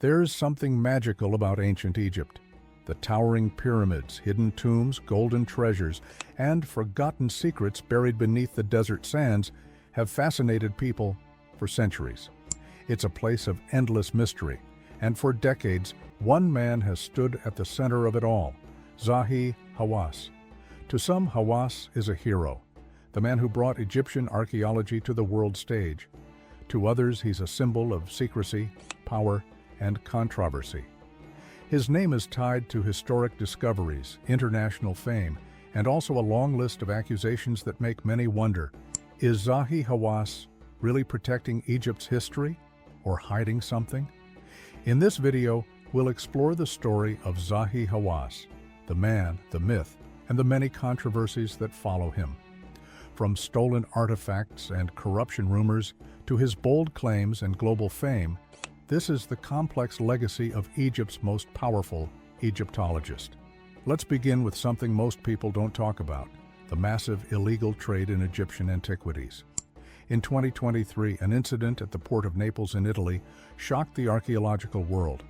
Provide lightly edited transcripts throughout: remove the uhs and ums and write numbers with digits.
There's something magical about ancient Egypt. The towering pyramids, hidden tombs, golden treasures, and forgotten secrets buried beneath the desert sands have fascinated people for centuries. It's a place of endless mystery, and for decades, one man has stood at the center of it all, Zahi Hawass. To some, Hawass is a hero, the man who brought Egyptian archaeology to the world stage. To others, he's a symbol of secrecy, power, and controversy. His name is tied to historic discoveries, international fame, and also a long list of accusations that make many wonder, is Zahi Hawass really protecting Egypt's history or hiding something? In this video, we'll explore the story of Zahi Hawass, the man, the myth, and the many controversies that follow him. From stolen artifacts and corruption rumors to his bold claims and global fame, this is the complex legacy of Egypt's most powerful Egyptologist. Let's begin with something most people don't talk about, the massive illegal trade in Egyptian antiquities. In 2023, an incident at the port of Naples in Italy shocked the archaeological world.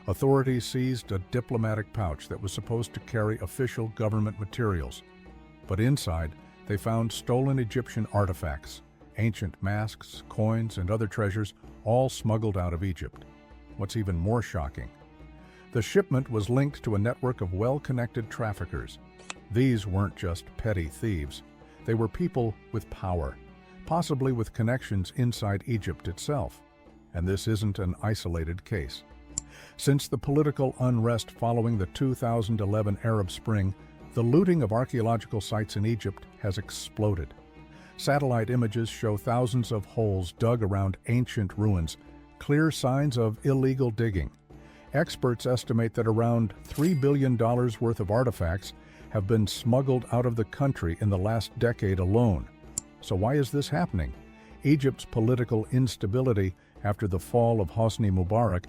Authorities seized a diplomatic pouch that was supposed to carry official government materials. But inside, they found stolen Egyptian artifacts, ancient masks, coins, and other treasures, all smuggled out of Egypt. What's even more shocking, the shipment was linked to a network of well-connected traffickers. These weren't just petty thieves. They were people with power, possibly with connections inside Egypt itself. And this isn't an isolated case. Since the political unrest following the 2011 Arab Spring, the looting of archaeological sites in Egypt has exploded. Satellite images show thousands of holes dug around ancient ruins, clear signs of illegal digging. Experts estimate that around $3 billion worth of artifacts have been smuggled out of the country in the last decade alone. So why is this happening? Egypt's political instability after the fall of Hosni Mubarak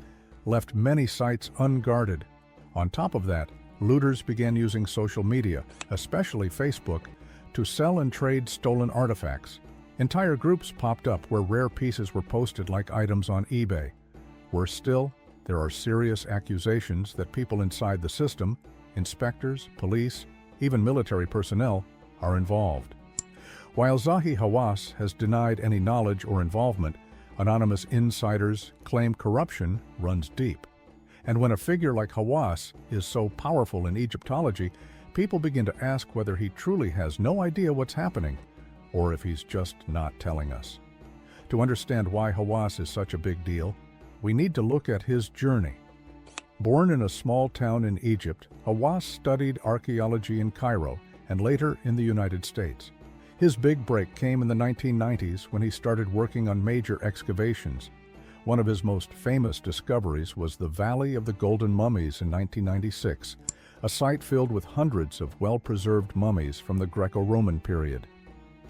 left many sites unguarded. On top of that, looters began using social media, especially Facebook, to sell and trade stolen artifacts. Entire groups popped up where rare pieces were posted like items on eBay. Worse still, there are serious accusations that people inside the system, inspectors, police, even military personnel, are involved. While Zahi Hawass has denied any knowledge or involvement, anonymous insiders claim corruption runs deep. And when a figure like Hawass is so powerful in Egyptology, people begin to ask whether he truly has no idea what's happening, or if he's just not telling us. To understand why Hawass is such a big deal, we need to look at his journey. Born in a small town in Egypt, Hawass studied archaeology in Cairo and later in the United States. His big break came in the 1990s when he started working on major excavations. One of his most famous discoveries was the Valley of the Golden Mummies in 1996, a site filled with hundreds of well-preserved mummies from the Greco-Roman period.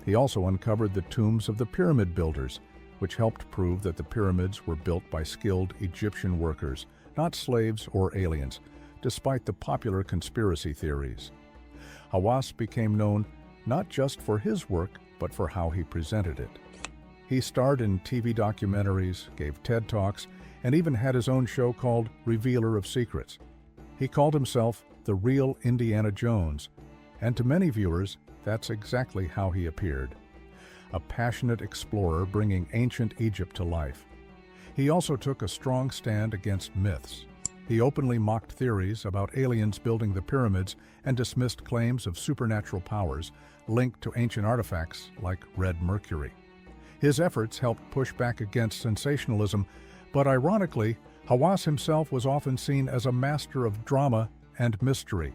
He also uncovered the tombs of the pyramid builders, which helped prove that the pyramids were built by skilled Egyptian workers, not slaves or aliens, despite the popular conspiracy theories. Hawass became known not just for his work, but for how he presented it. He starred in TV documentaries, gave TED Talks, and even had his own show called Revealer of Secrets. He called himself the real Indiana Jones, and to many viewers, that's exactly how he appeared. A passionate explorer bringing ancient Egypt to life. He also took a strong stand against myths. He openly mocked theories about aliens building the pyramids and dismissed claims of supernatural powers linked to ancient artifacts like red mercury. His efforts helped push back against sensationalism, but ironically, Hawass himself was often seen as a master of drama and mystery.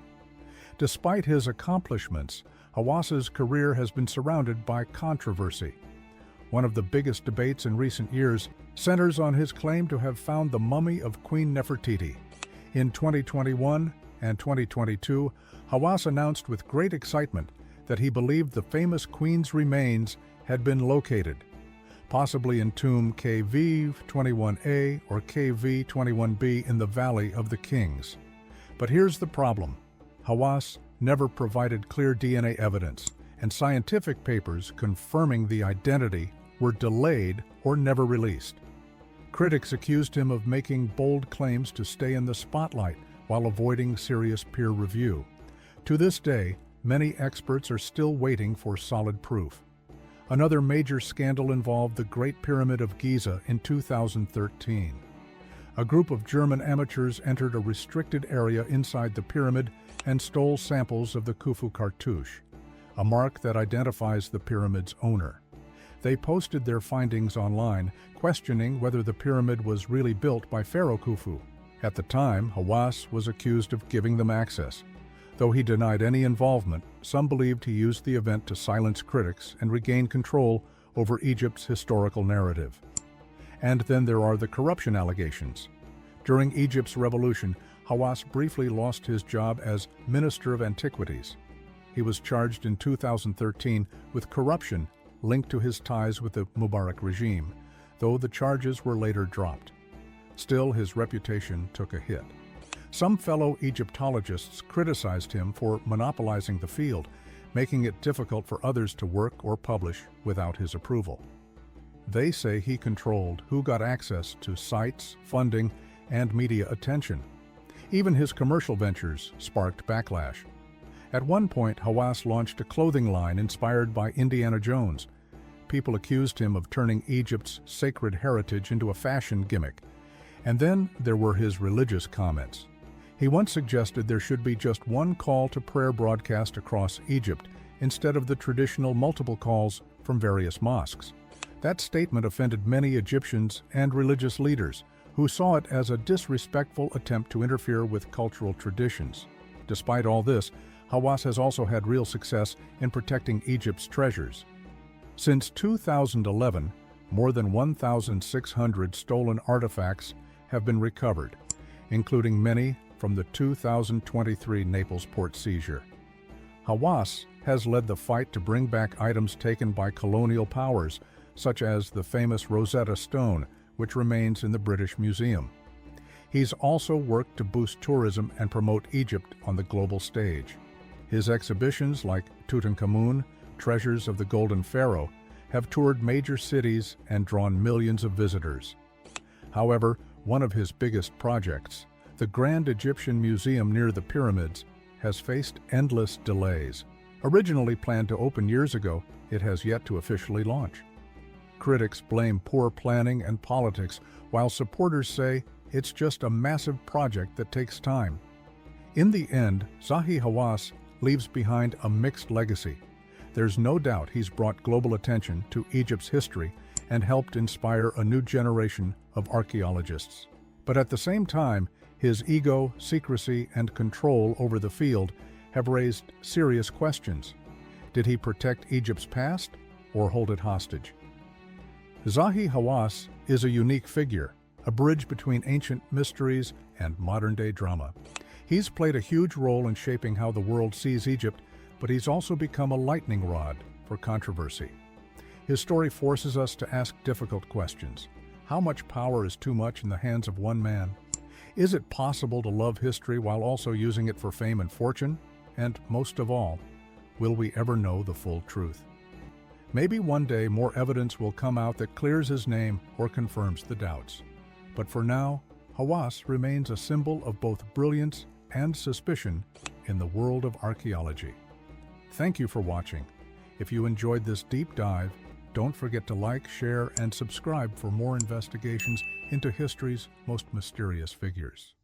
Despite his accomplishments, Hawass's career has been surrounded by controversy. One of the biggest debates in recent years centers on his claim to have found the mummy of Queen Nefertiti. In 2021 and 2022, Hawass announced with great excitement that he believed the famous queen's remains had been located, possibly in tomb KV-21A or KV-21B in the Valley of the Kings. But here's the problem. Hawass never provided clear DNA evidence, and scientific papers confirming the identity were delayed or never released. Critics accused him of making bold claims to stay in the spotlight while avoiding serious peer review. To this day, many experts are still waiting for solid proof. Another major scandal involved the Great Pyramid of Giza in 2013. A group of German amateurs entered a restricted area inside the pyramid and stole samples of the Khufu cartouche, a mark that identifies the pyramid's owner. They posted their findings online, questioning whether the pyramid was really built by Pharaoh Khufu. At the time, Hawass was accused of giving them access. Though he denied any involvement, some believed he used the event to silence critics and regain control over Egypt's historical narrative. And then there are the corruption allegations. During Egypt's revolution, Hawass briefly lost his job as Minister of Antiquities. He was charged in 2013 with corruption linked to his ties with the Mubarak regime, though the charges were later dropped. Still, his reputation took a hit. Some fellow Egyptologists criticized him for monopolizing the field, making it difficult for others to work or publish without his approval. They say he controlled who got access to sites, funding, and media attention. Even his commercial ventures sparked backlash. At one point, Hawass launched a clothing line inspired by Indiana Jones. People accused him of turning Egypt's sacred heritage into a fashion gimmick. And then there were his religious comments. He once suggested there should be just one call to prayer broadcast across Egypt instead of the traditional multiple calls from various mosques. That statement offended many Egyptians and religious leaders, who saw it as a disrespectful attempt to interfere with cultural traditions. Despite all this, Hawass has also had real success in protecting Egypt's treasures. Since 2011, more than 1,600 stolen artifacts have been recovered, including many from the 2023 Naples port seizure. Hawass has led the fight to bring back items taken by colonial powers, such as the famous Rosetta Stone, which remains in the British Museum. He's also worked to boost tourism and promote Egypt on the global stage. His exhibitions like Tutankhamun, Treasures of the Golden Pharaoh, have toured major cities and drawn millions of visitors. However, one of his biggest projects, the Grand Egyptian Museum near the pyramids, has faced endless delays. Originally planned to open years ago, it has yet to officially launch. Critics blame poor planning and politics, while supporters say it's just a massive project that takes time. In the end, Zahi Hawass leaves behind a mixed legacy. There's no doubt he's brought global attention to Egypt's history and helped inspire a new generation of archaeologists. But at the same time, his ego, secrecy, and control over the field have raised serious questions. Did he protect Egypt's past or hold it hostage? Zahi Hawass is a unique figure, a bridge between ancient mysteries and modern-day drama. He's played a huge role in shaping how the world sees Egypt, but he's also become a lightning rod for controversy. His story forces us to ask difficult questions. How much power is too much in the hands of one man? Is it possible to love history while also using it for fame and fortune? And most of all, will we ever know the full truth? Maybe one day more evidence will come out that clears his name or confirms the doubts. But for now, Hawass remains a symbol of both brilliance and suspicion in the world of archaeology. Thank you for watching. If you enjoyed this deep dive, don't forget to like, share, and subscribe for more investigations into history's most mysterious figures.